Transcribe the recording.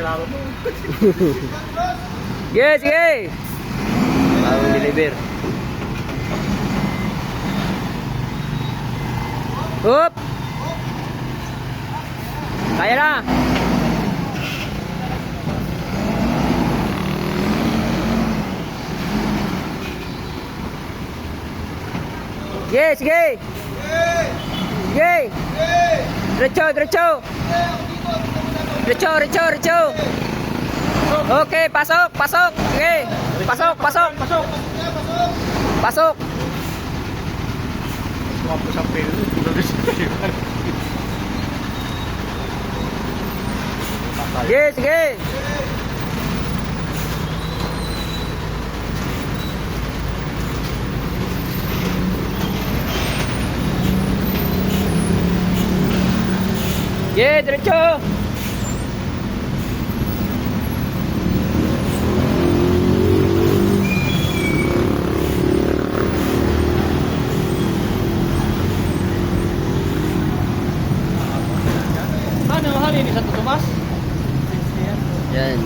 kailangan mo. Sige, sige. Bagong deliver. Up. Kaya na. Sige, sige. Sige. Diretso, diretso. Diretso, diretso, diretso. Okay, pasok, pasok. Sige. Pasok, pasok. Pasok! Pasok. Sumapos ang pelo. Sige, sige. Sige, diretso. Ano, halin ni Santo Tomas? Yan.